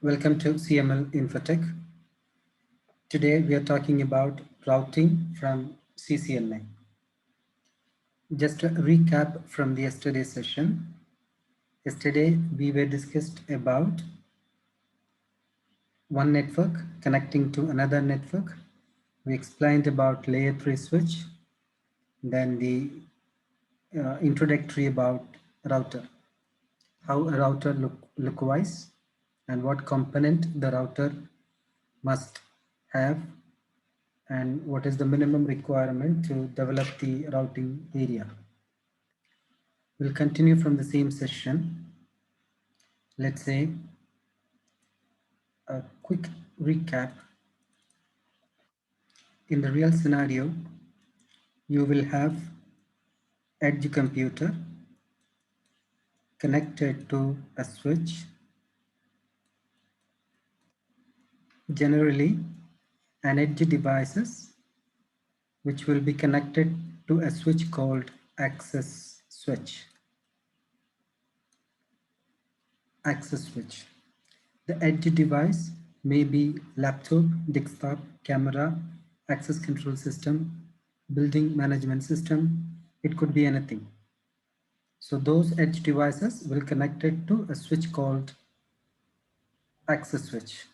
Welcome to CML Infotech. Today we are talking about routing from CCNA. Just a recap from the yesterday's session. Yesterday we were discussed about one network connecting to another network. We explained about layer 3 switch, then the introductory about router, how a router look wise, and what component the router must have, and what is the minimum requirement to develop the routing area. We'll continue from the same session. Let's say a quick recap. In the real scenario, you will have edge computer connected to a switch. Generally, an edge devices which will be connected to a switch called access switch. Access switch. The edge device may be laptop, desktop, camera, access control system, building management system. It could be anything. So those edge devices will connect it to a switch called access switch.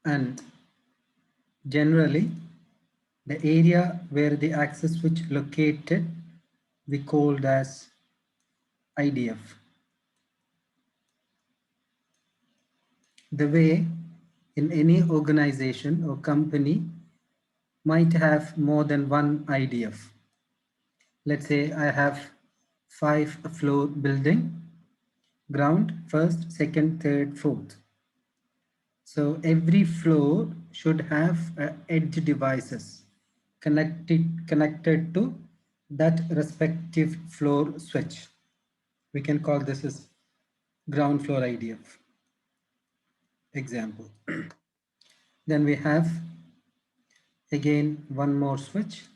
And generally, the area where the access switch located, we called as IDF. The way in any organization or company might have more than one IDF. Let's say I have 5-floor building, ground, first, second, third, fourth. So every floor should have edge devices connected to that respective floor switch. We can call this as ground floor IDF. Example. Then we have again one more switch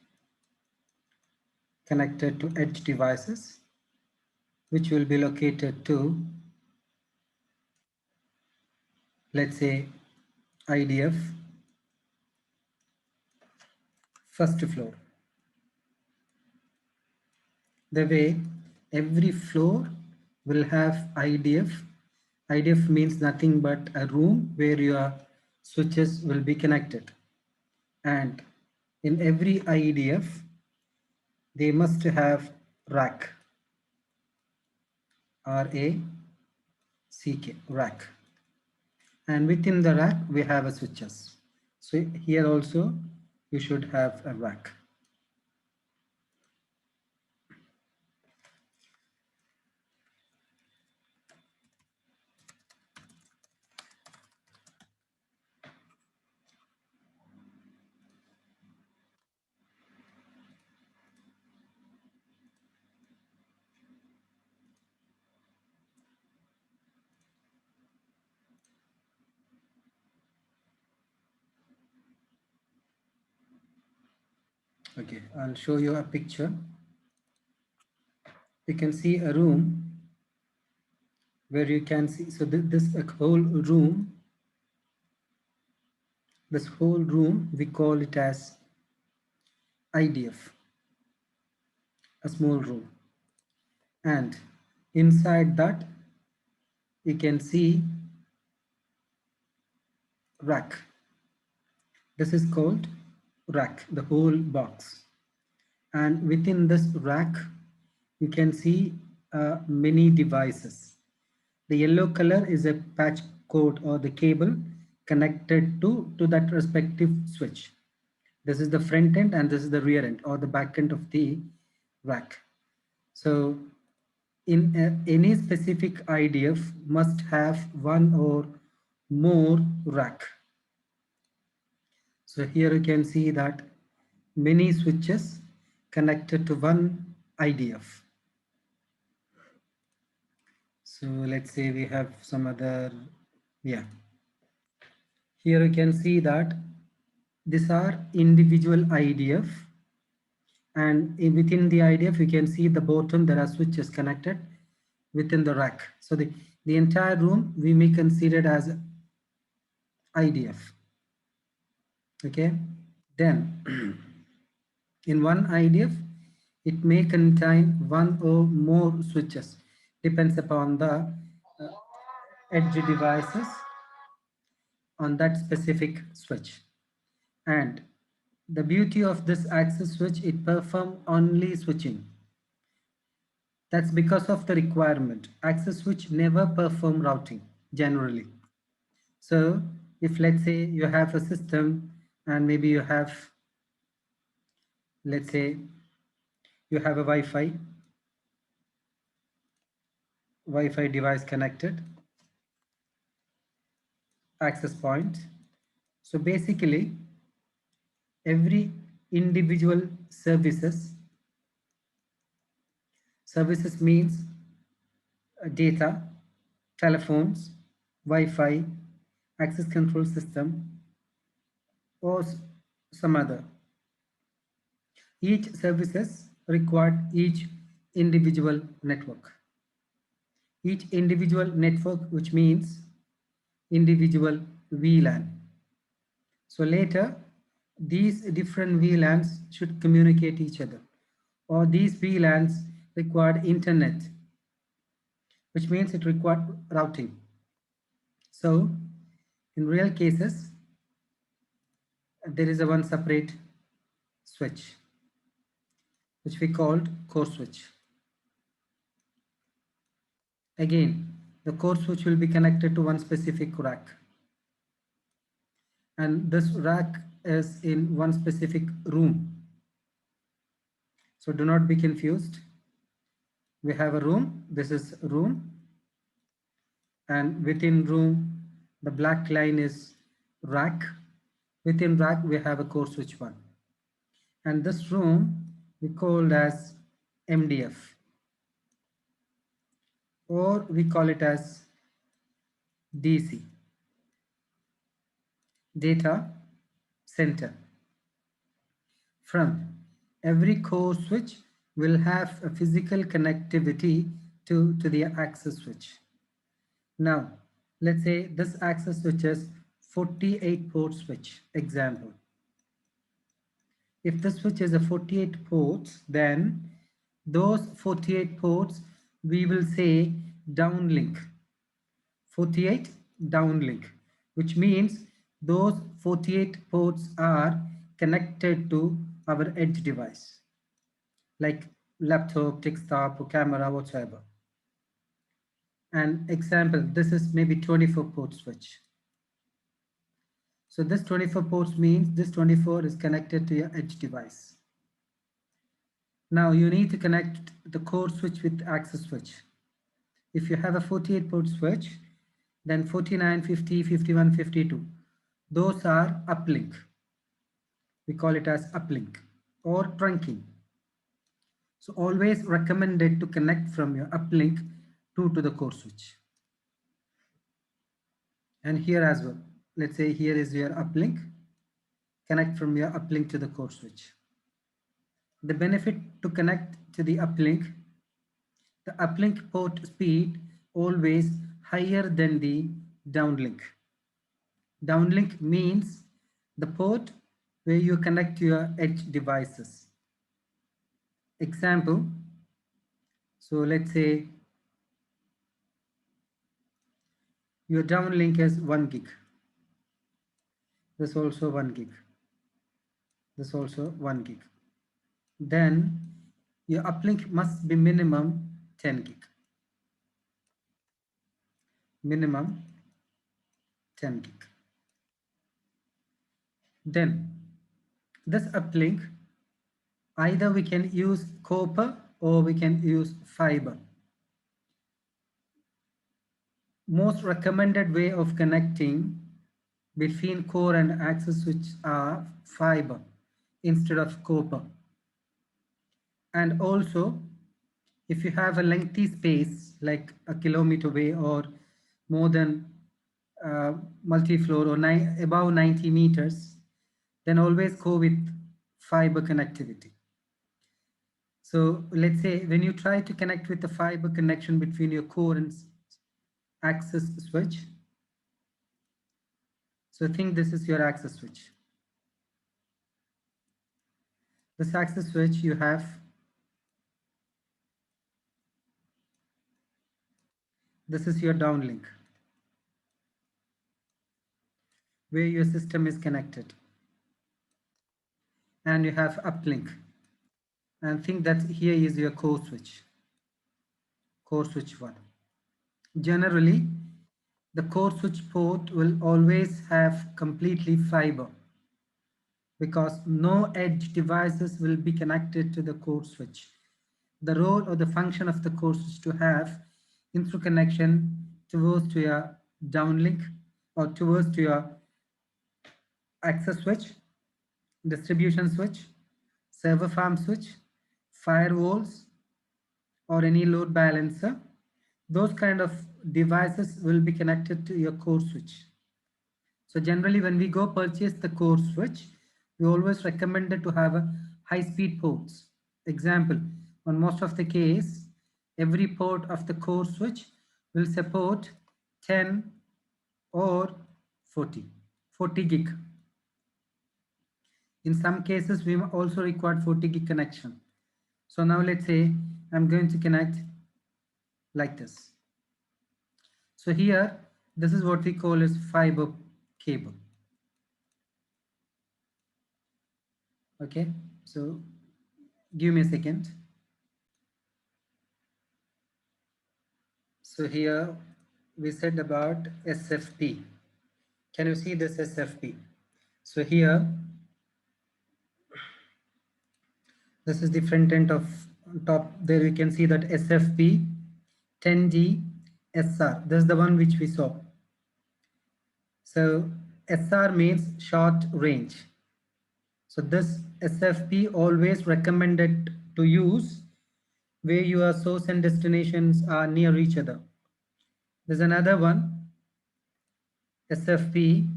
connected to edge devices, which will be located to, let's say, IDF first floor. The way every floor will have IDF. IDF means nothing but a room where your switches will be connected. And in every IDF, they must have rack. R-A-C-K, rack. And within the rack, we have a switches. So here also, you should have a rack. Okay, I'll show you a picture. You can see a room where you can see, so this whole room, we call it as IDF, a small room. And inside that, you can see rack. This is called rack, the whole box. And within this rack, you can see many devices. The yellow color is a patch cord or the cable connected to that respective switch. This is the front end and this is the rear end or the back end of the rack. So in any specific IDF must have one or more rack. So here you can see that many switches connected to one IDF. So let's say we have some other, yeah. Here you can see that these are individual IDF, and within the IDF you can see the bottom there are switches connected. within the rack. So the entire room we may consider it as IDF. Okay, then in one IDF, it may contain one or more switches, depends upon the edge devices on that specific switch. And the beauty of this access switch, it performs only switching. That's because of the requirement. Access switch never perform routing generally. So if let's say you have a system and maybe you have, let's say you have a Wi-Fi device connected, access point. So basically every individual services means data, telephones, Wi-Fi, access control system, or some other. Each services required each individual network. Each individual network, which means individual VLAN. So later, these different VLANs should communicate each other, or these VLANs required internet, which means it required routing. So in real cases, there is a one separate switch, which we called core switch. Again, the core switch will be connected to one specific rack. And this rack is in one specific room. So do not be confused. We have a room, this is room, and within room, the black line is rack. Within rack, we have a core switch one. And this room we called as MDF, or we call it as DC, data center. From every core switch will have a physical connectivity to the access switch. Now, let's say this access switch is 48 port switch, example. If the switch is a 48 ports, then those 48 ports we will say downlink. 48 downlink, which means those 48 ports are connected to our edge device, like laptop, desktop, or camera, whatsoever. And example, this is maybe 24 port switch. So this 24 ports means this 24 is connected to your edge device. Now you need to connect the core switch with access switch. If you have a 48 port switch, then 49, 50, 51, 52, those are uplink. We call it as uplink or trunking. So always recommended to connect from your uplink to the core switch. And here as well, let's say here is your uplink, connect from your uplink to the core switch. The benefit to connect to the uplink port speed always higher than the downlink. Downlink means the port where you connect your edge devices. Example, so let's say your downlink is 1 gig. This also 1 gig. This also 1 gig. Then your uplink must be minimum 10 gig. Minimum 10 gig. Then this uplink, either we can use copper or we can use fiber. Most recommended way of connecting between core and access switch are fiber instead of copper. And also, if you have a lengthy space like a kilometer away or more than multi-floor or above 90 meters, then always go with fiber connectivity. So let's say when you try to connect with the fiber connection between your core and access switch. So think this is your access switch. This access switch you have, this is your downlink where your system is connected, and you have uplink, and think that here is your core switch 1. Generally, the core switch port will always have completely fiber because no edge devices will be connected to the core switch. The role or the function of the core switch to have interconnection towards to your downlink or towards to your access switch, distribution switch, server farm switch, firewalls, or any load balancer. Those kind of devices will be connected to your core switch. So generally when we go purchase the core switch, we always recommend it to have a high speed ports. Example, on most of the case, every port of the core switch will support 10 or 40 gig. In some cases, we also require 40 gig connection. So now let's say I'm going to connect like this. So here, this is what we call as fiber cable. Okay, so give me a second. So here we said about SFP. Can you see this SFP? So here, this is the front end of top. There you can see that SFP 10G SR. This is the one which we saw. So SR means short range. So this SFP always recommended to use where your source and destinations are near each other. There's another one, SFP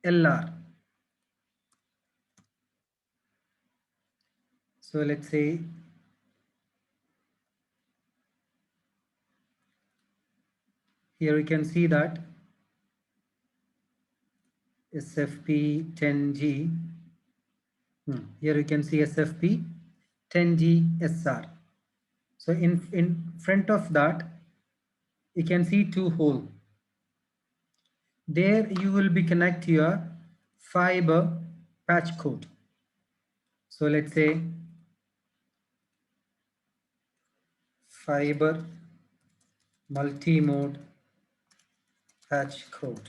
LR. So let's say here you can see that SFP 10G. Here you can see SFP 10G SR. So in front of that, you can see two holes. There you will be connect your fiber patch code. So let's say fiber multi-mode patch code.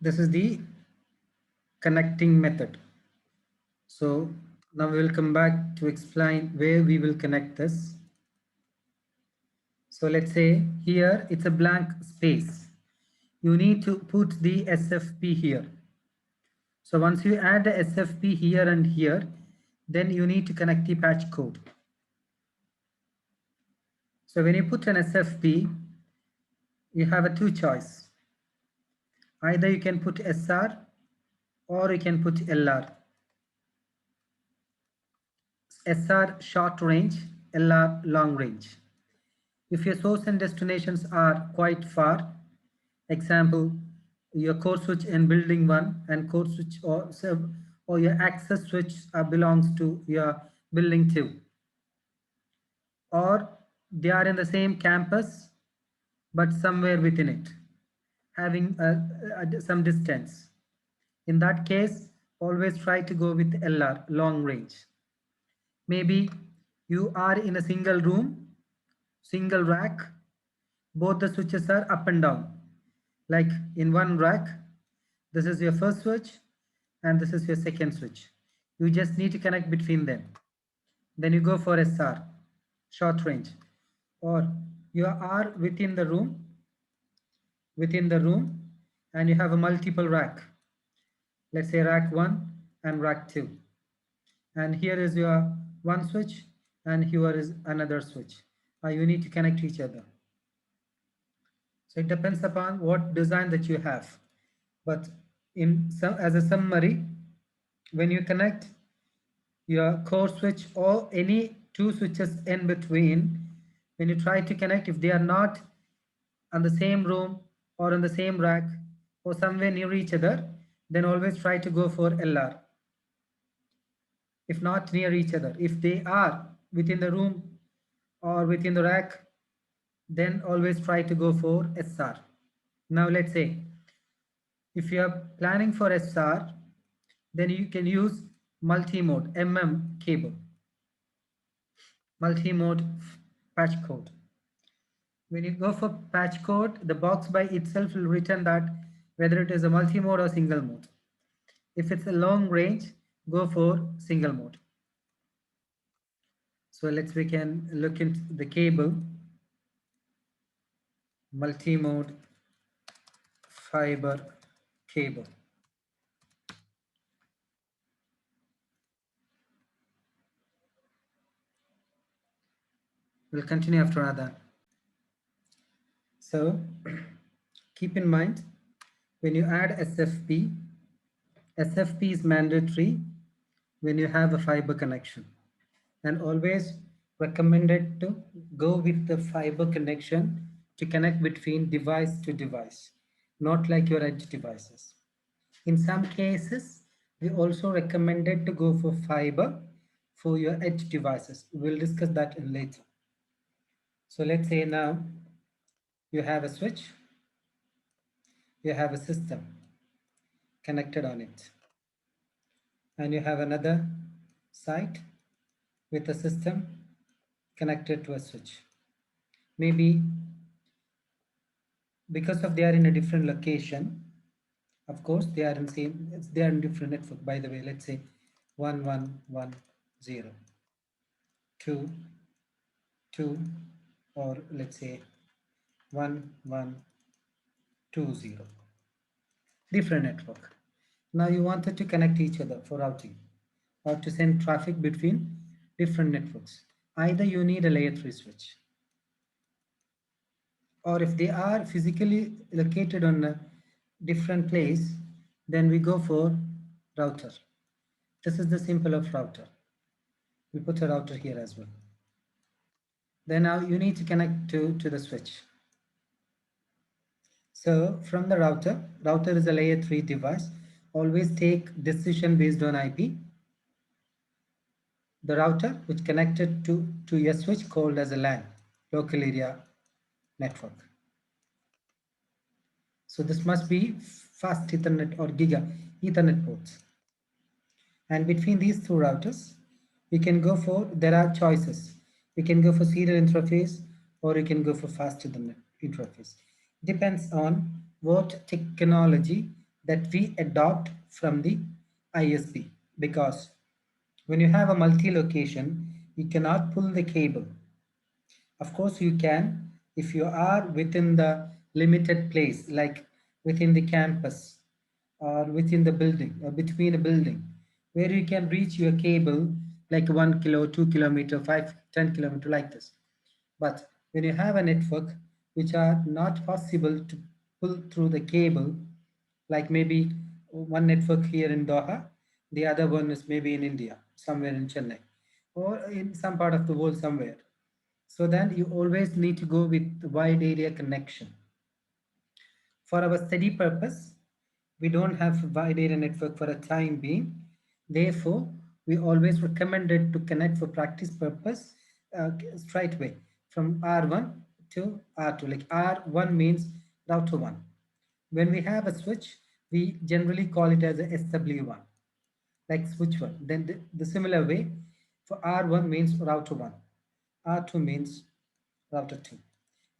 This is the connecting method. So now we will come back to explain where we will connect this. So let's say here it's a blank space. You need to put the SFP here. So once you add the SFP here and here, then you need to connect the patch code. So when you put an SFP, you have a two choice. Either you can put SR or you can put LR. SR short range, LR long range. If your source and destinations are quite far, example, your core switch in building 1 and core switch or your access switch belongs to your building 2, or they are in the same campus but somewhere within it, having some distance. In that case, always try to go with LR, long range. Maybe you are in a single room, single rack, both the switches are up and down. Like in one rack, this is your first switch and this is your second switch. You just need to connect between them. Then you go for SR, short range. Or you are within the room and you have a multiple rack. Let's say rack 1 and rack 2. And here is your one switch and here is another switch. You need to connect each other. So it depends upon what design that you have. But as a summary, when you connect your core switch or any two switches in between, when you try to connect, if they are not on the same room or on the same rack or somewhere near each other, then always try to go for LR. If not near each other, if they are within the room or within the rack, then always try to go for SR. Now let's say if you are planning for SR, then you can use multi-mode cable, multi-mode patch code. When you go for patch code, the box by itself will return that whether it is a multi-mode or single mode. If it's a long range, go for single mode. So we can look into the cable, multi-mode fiber cable. We'll continue after Adhan. So keep in mind, when you add SFP, SFP is mandatory when you have a fiber connection, and always recommended to go with the fiber connection to connect between device to device, not like your edge devices. In some cases, we also recommended to go for fiber for your edge devices. We'll discuss that in later. So let's say now you have a switch, you have a system connected on it, and you have another site with a system connected to a switch. Maybe because of they are in a different location, of course they are in different network. By the way, let's say 1110, 2, 2, or let's say 1120, different network. Now you wanted to connect each other for routing or to send traffic between different networks. Either you need a layer 3 switch, or if they are physically located on a different place, then we go for router. This is the symbol of router. We put a router here as well. Then now you need to connect to the switch. So from the router is a layer 3 device. Always take decision based on IP. The router which connected to a switch called as a LAN, local area network. So this must be fast Ethernet or Giga Ethernet ports. And between these two routers, we can go for, there are choices. We can go for serial interface or you can go for fast Ethernet interface. Depends on what technology that we adopt from the ISP. Because when you have a multi-location, you cannot pull the cable. Of course, you can if you are within the limited place, like within the campus or within the building or between a building, where you can reach your cable like 1 kilo, 2 kilometer, 5, 10 kilometer like this. But when you have a network which are not possible to pull through the cable, like maybe one network here in Doha, the other one is maybe in India, somewhere in Chennai, or in some part of the world somewhere. So then you always need to go with wide area connection. For our study purpose, we don't have wide area network for a time being. Therefore, we always recommended to connect for practice purpose straight away from R1 to R2. Like R1 means router 1. When we have a switch, we generally call it as a SW1, like switch 1. Then the similar way for R1 means router 1, R2 means router 2,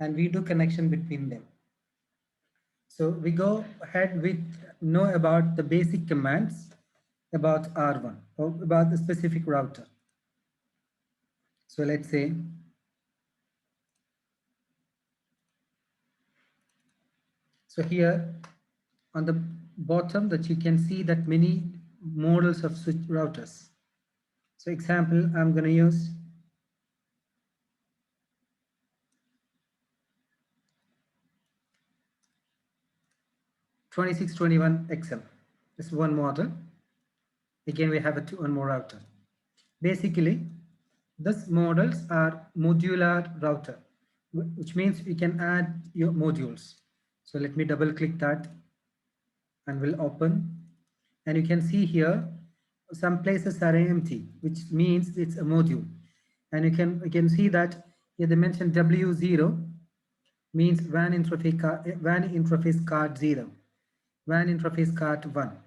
and we do connection between them. So we go ahead with know about the basic commands about R1 or about the specific router. So let's say so here on the bottom that you can see that many models of switch routers. So example, I'm going to use 2621 XL. This is one model. Again, we have one more router. Basically, these models are modular router, which means you can add your modules. So let me double click that and will open. And you can see here, some places are empty, which means it's a module. And you can see that here they mentioned W0 means WAN interface card 0, WAN interface card 1.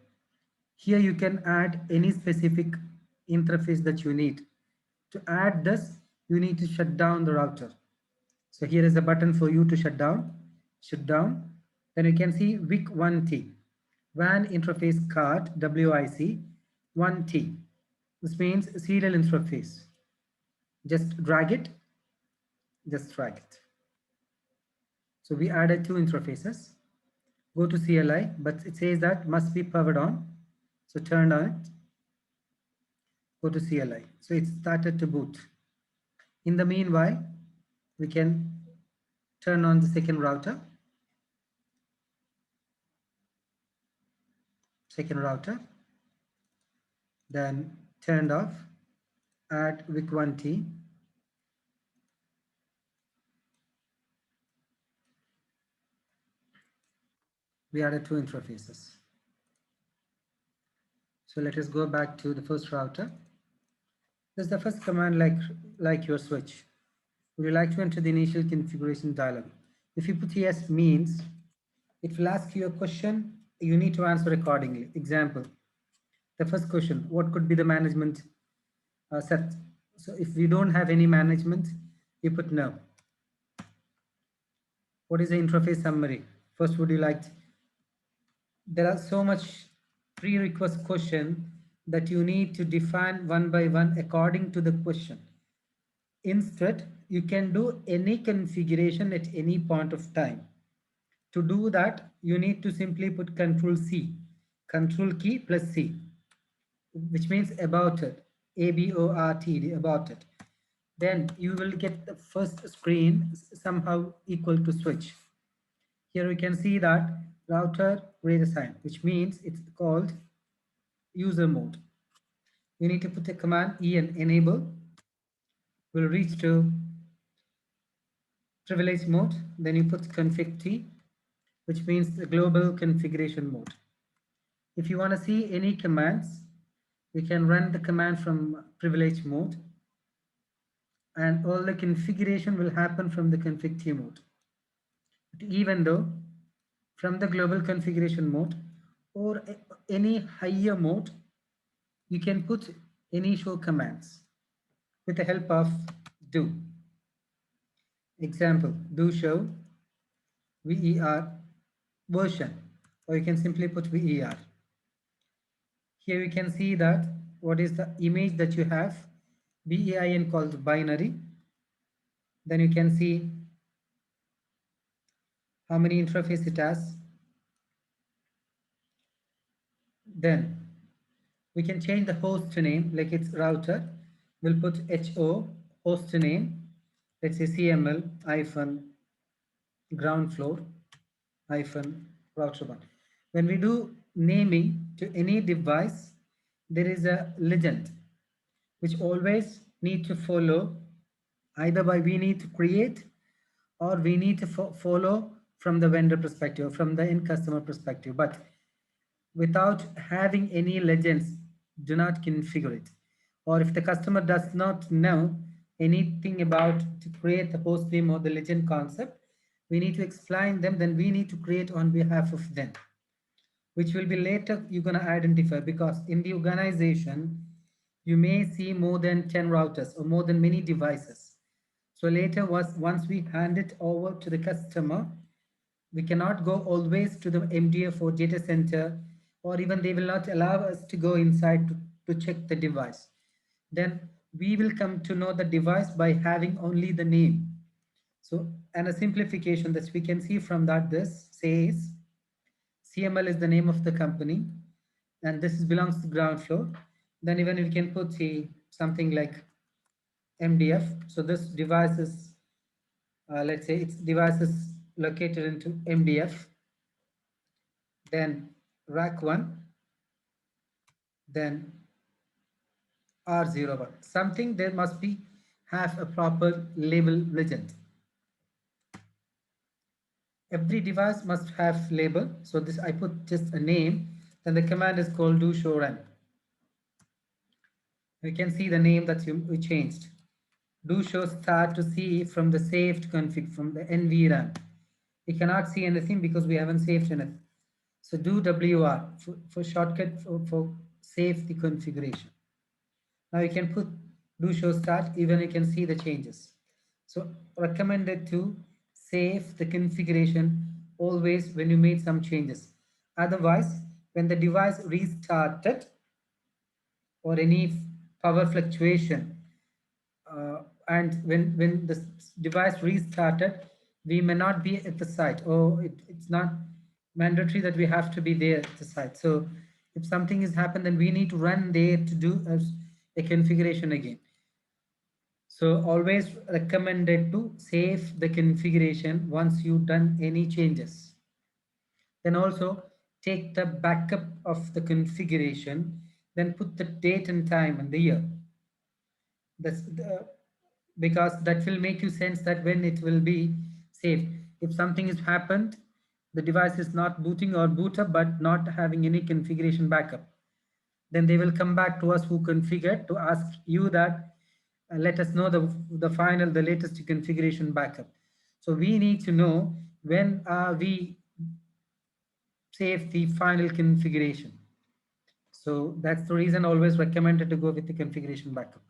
Here you can add any specific interface that you need. To add this, you need to shut down the router. So here is a button for you to shut down. Shut down. Then you can see WIC1T, WAN interface card, WIC 1T. This means serial interface. Just drag it. Just drag it. So we added two interfaces. Go to CLI, but it says that must be powered on. So turn on it. Go to CLI. So it started to boot. In the meanwhile, we can turn on the second router. Second router. Then turned off. Add WIC1T. We added two interfaces. So let us go back to the first router. This is the first command like your switch. Would you like to enter the initial configuration dialog? If you put yes means, it will ask you a question. You need to answer accordingly. Example, the first question, what could be the management set? So if we don't have any management, you put no. What is the interface summary? First, would you like there are so much pre-request question that you need to define one by one according to the question. Instead, you can do any configuration at any point of time. To do that, you need to simply put Control C, Control key plus C, which means about it, ABORTD, about it. Then you will get the first screen somehow equal to switch. Here we can see that router redesign, which means it's called user mode. You need to put a command en enable, will reach to privilege mode. Then you put config T, which means the global configuration mode. If you want to see any commands, you can run the command from privilege mode, and all the configuration will happen from the config T mode. But even though from the global configuration mode or any higher mode, you can put any show commands with the help of do. Example, do show ver version, or you can simply put ver. Here you can see that what is the image that you have, BEIN called binary. Then you can see how many interface it has. Then we can change the host name, like it's router. We'll put HO host name. Let's say CML hyphen ground floor hyphen router 1. When we do naming to any device, there is a legend which always need to follow, either by we need to create or we need to follow from the vendor perspective, from the end customer perspective. But without having any legends, do not configure it. Or if the customer does not know anything about to create the host name or the legend concept, we need to explain them, then we need to create on behalf of them, which will be later you're going to identify, because in the organization, you may see more than 10 routers or more than many devices. So later once we hand it over to the customer, we cannot go always to the MDF or data center, or even they will not allow us to go inside to check the device. Then we will come to know the device by having only the name. So, and a simplification that we can see from that, this says CML is the name of the company, and this belongs to ground floor. Then even we can put something like MDF. So this device is, let's say its device is located into MDF. Then rack 1, then R01. Something there must be have a proper label legend. Every device must have label. So this I put just a name. Then the command is called do show run. You can see the name that we changed. Do show start to see from the saved config from the NVRAM. We cannot see anything because we haven't saved anything. So do WR for shortcut for save the configuration. Now you can put do show start, even you can see the changes. So recommended to save the configuration always when you made some changes. Otherwise, when the device restarted or any power fluctuation, and when the device restarted, we may not be at the site, or it's not mandatory that we have to be there at the site. So if something has happened, then we need to run there to do a configuration again. So always recommended to save the configuration once you've done any changes. Then also take the backup of the configuration, then put the date and time and the year. That's because that will make you sense that when it will be saved. If something has happened, the device is not booting or boot up but not having any configuration backup, then they will come back to us who configured to ask you that let us know the latest configuration backup. So we need to know when we save the final configuration. So that's the reason always recommended to go with the configuration backup.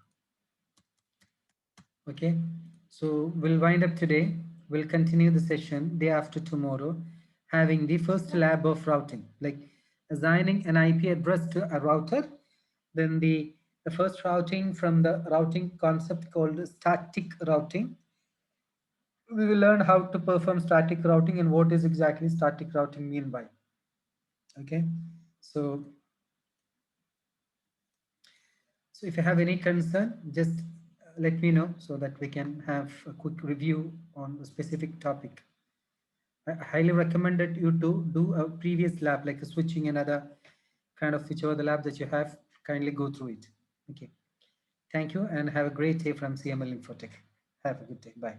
Okay, so we'll wind up today. We'll continue the session day after tomorrow, having the first lab of routing, like assigning an IP address to a router. Then the first routing from the routing concept called static routing. We will learn how to perform static routing and what is exactly static routing mean by. Okay, so so if you have any concern, just let me know so that we can have a quick review on a specific topic. I highly recommended you to do a previous lab, like a switching and other kind of whichever the lab that you have, kindly go through it. Okay. Thank you and have a great day from CML Infotech. Have a good day. Bye.